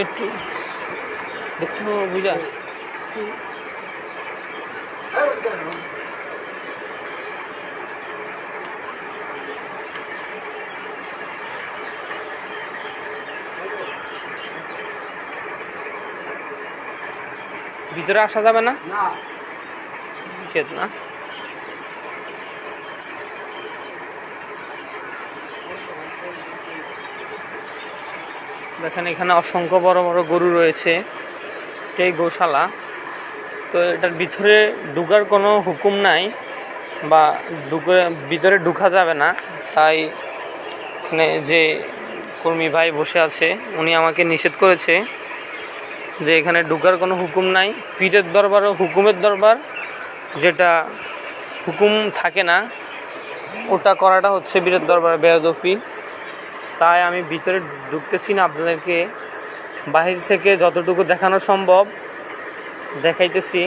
একটু দেখতে বুঝা ভিতরে আসা যাবে না, নিষেধ না। দেখেন এখানে অসংখ্য বড় বড় গরু রয়েছে, এই গোশালা। তো এটার ভিতরে ঢুকার কোনো হুকুম নাই বা ভিতরে ঢুকা যাবে না, তাই এখানে যে কর্মী ভাই বসে আছে উনি আমাকে নিষেধ করেছে যে এখানে ঢুকার কোনো হুকুম নাই। পীরের দরবার ও হুকুমের দরবার, যেটা হুকুম থাকে না ওটা করাটা হচ্ছে পীরের দরবার বেয়াদবি। তাই আমি ভিতরে ঢুকতেছি না, আপনাদেরকে বাহির থেকে যতটুকু দেখানো সম্ভব দেখাইতেছি।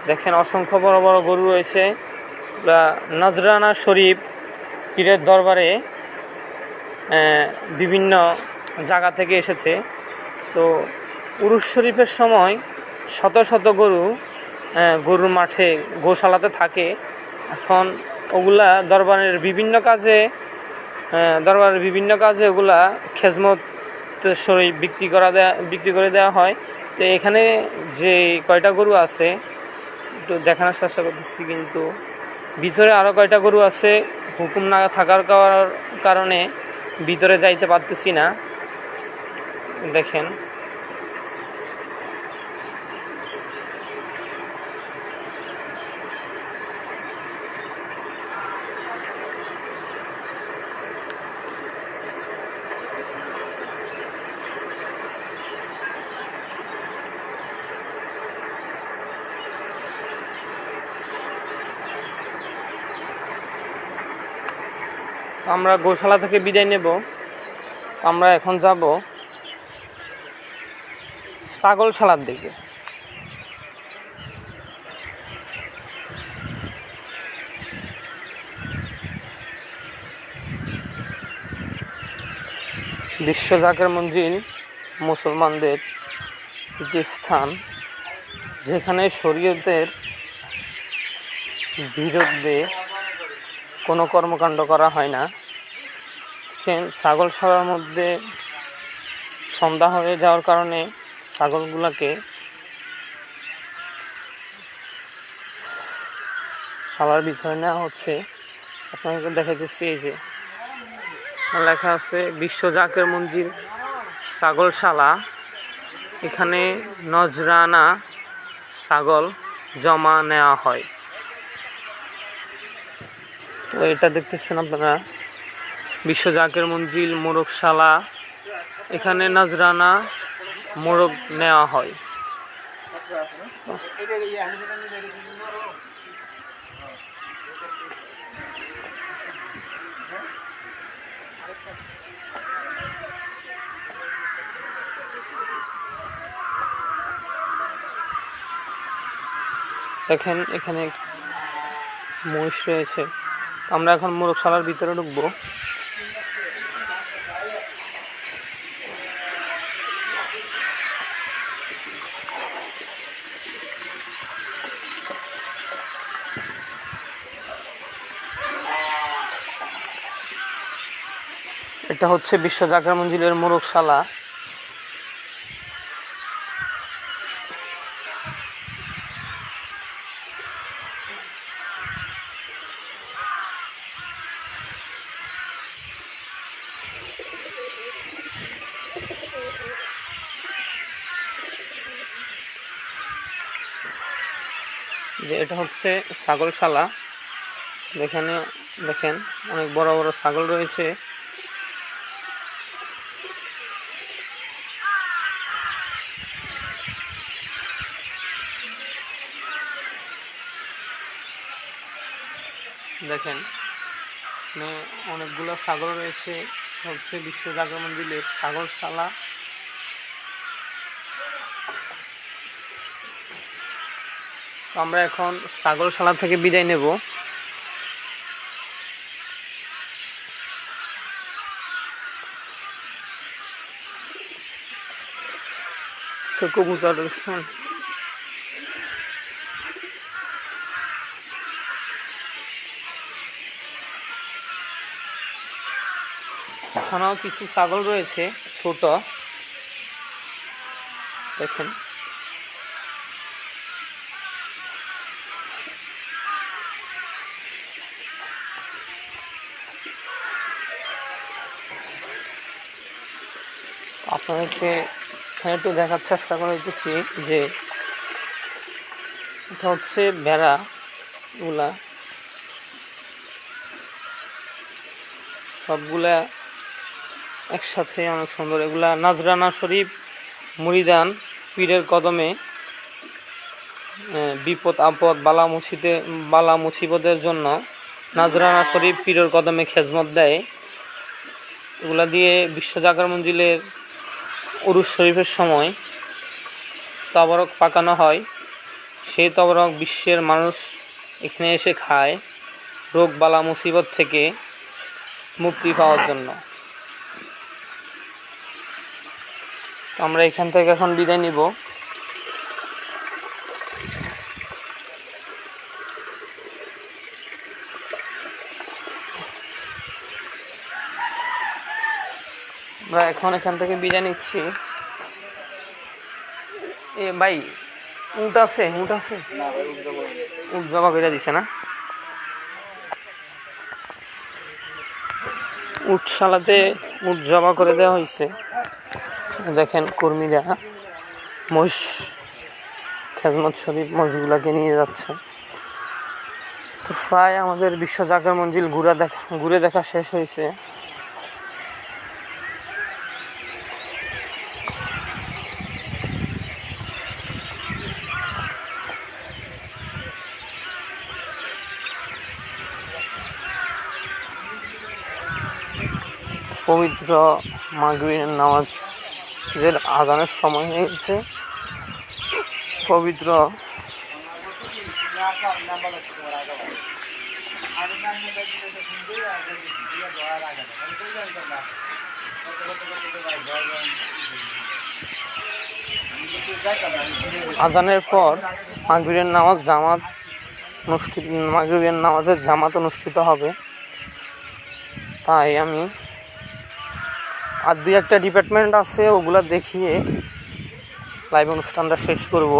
দেখেন অসংখ্য বড় বড় গরু রয়েছে। নজরানা শরীফ পীরের দরবারে বিভিন্ন জায়গা থেকে এসেছে। তো উরুস শরীফের সময় শত শত গরুর মাঠে গোশালাতে থাকে। এখন ওগুলা দরবারের বিভিন্ন কাজে ওগুলা খেজমত শরীফ বিক্রি করে দেওয়া হয়। তো এখানে যে কয়টা গরু আছে একটু দেখানোর চেষ্টা করতেছি, কিন্তু ভিতরে আরও কয়টা গরু আছে, হুকুম না থাকার কারণে ভিতরে যাইতে পারতেছি না। দেখেন আমরা গোশালা থেকে বিদায় নেব। আমরা এখন যাব ছাগলশালার দিকে। বিশ্ব জাকের মঞ্জিল মুসলমানদের তৃতীয় স্থান, যেখানে শরীয়তের বিরুদ্ধে কোনো কর্মকাণ্ড করা হয় না। ছাগলশালার মধ্যে সন্ধ্যা হয়ে যাওয়ার কারণে ছাগলগুলোকে শালার ভিতরে নেওয়া হচ্ছে। আপনাকে দেখাইতেছি, এই যে লেখা আছে বিশ্ব জাকের মঞ্জিল ছাগলশালা। এখানে নজরানা ছাগল জমা নেওয়া হয়। তো এটা দেখতেছেন আপনারা বিশ্ব জাকের মঞ্জিল মোরগশালা। এখানে নজরানা মোরগ নেওয়া হয়। দেখেন এখানে মহিষ রয়েছে। আমরা এখন মোরগশালার ভিতরে ঢুকবো। এটা হচ্ছে বিশ্ব জাকের মঞ্জিলের মোরগশালা। যে এটা হচ্ছে ছাগলশালা। দেখেন অনেক বড় বড় ছাগল রয়েছে। দেখেন অনেকগুলো ছাগল রয়েছে। হচ্ছে বিশ্ব জাকের মঞ্জিলের ছাগলশালা। আমরা এখন ছাগলশালা থেকে বিদায় নেব। কবুতর রয়েছেন। এখানেও কিছু ছাগল রয়েছে ছোট। দেখেন আপনাদেরকে এখানে একটু দেখার চেষ্টা করতেছি যে এটা হচ্ছে ভেড়া গুলা, সবগুলা একসাথে অনেক সুন্দর। এগুলা নাজরানা শরীফ মুরিদান পীরের কদমে বিপদ আপদ বালা মুসিবতের জন্য নাজরানা শরীফ পীরের কদমে খেজমত দেয়। এগুলা দিয়ে বিশ্ব জাকের মঞ্জিলের উরুস শরীফের সময় তবরক পাকানো হয়। সেই তবরক বিশ্বের মানুষ এখানে এসে খায় রোগ বালা মুসিবত থেকে মুক্তি পাওয়ার জন্য। আমরা এখান থেকে এখন বিদায় নিব। আমরা এখন এখান থেকে বিদায় নিচ্ছি। এ ভাই উট আছে উট জমা করে দিছে না? উটশালাতে উট জমা করে দেওয়া হয়েছে। দেখেন কর্মীরা মহিষ খেজমত শরীফ মহিষগুলাকে নিয়ে যাচ্ছে। তো প্রায় আমাদের বিশ্ব জাকের মঞ্জিল ঘুরে দেখা শেষ হয়েছে। পবিত্র মাগরিবের নামাজের আযানের সময় হয়ে গেছে। পবিত্র আযানের পর মাগরিবের নামাজের জামাত অনুষ্ঠিত হবে। তাই আমি আর দুই একটা ডিপার্টমেন্ট আছে, ওগুলা দেখিয়ে লাইভ অনুষ্ঠানটা শেষ করব।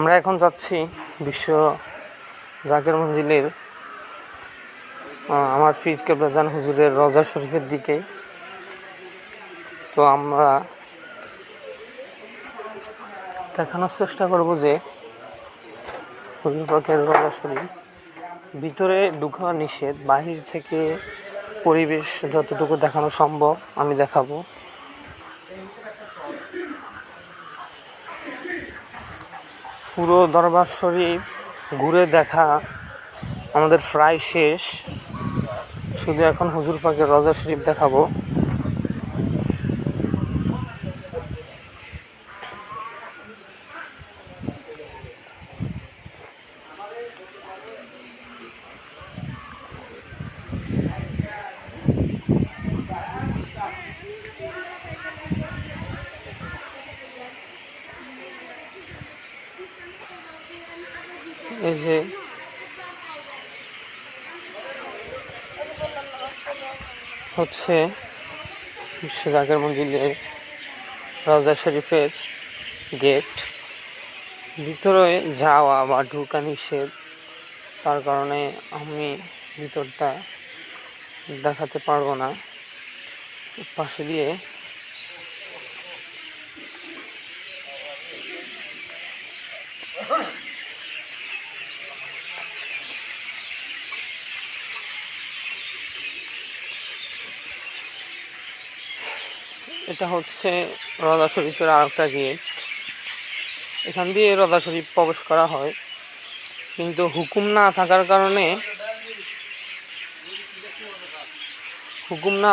আমরা এখন যাচ্ছি বিশ্ব জাকের মঞ্জিলের আমার পীর কেবলা জান হুজুরের রওজা শরীফের দিকে। তো আমরা দেখানোর চেষ্টা করব যে হুজুর পাকের রওজা শরীফ ভিতরে ঢোকা নিষেধ, বাহির থেকে পরিবেশ যতটুকু দেখানো সম্ভব আমি দেখাবো। পুরো দরবার শরীফ ঘুরে দেখা আমাদের প্রায় শেষ, শুধু এখন হুজুর পাকের রওজা শরীফ দেখাবো। এই যে হচ্ছে বিশ্ব জাকের মঞ্জিলের রওজা শরীফের গেট। ভিতরে যাওয়া বা ঢোকা নিষেধ, তার কারণে আমি ভিতরটা দেখাতে পারবো না। পাশে দিয়ে এটা হচ্ছে রওজা শরীফের আর একটা গেট। এখান দিয়ে রওজা শরীফ প্রবেশ করা হয়, কিন্তু হুকুম না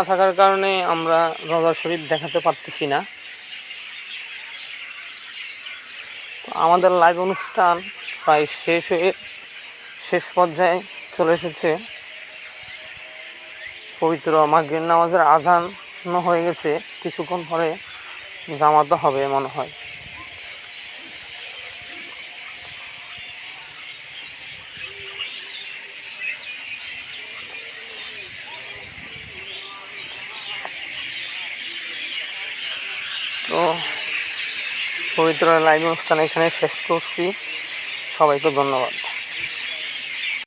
থাকার কারণে আমরা রওজা শরীফ দেখাতে পারতেছি না। আমাদের লাইভ অনুষ্ঠান প্রায় শেষ পর্যায়ে চলে এসেছে। পবিত্র মাগরিব নামাজের আজান হয়ে গেছে, কিছুক্ষণ পরে জামাত হবে মনে হয়। তো পবিত্র লাইভ অনুষ্ঠান এখানে শেষ করছি। সবাইকে ধন্যবাদ।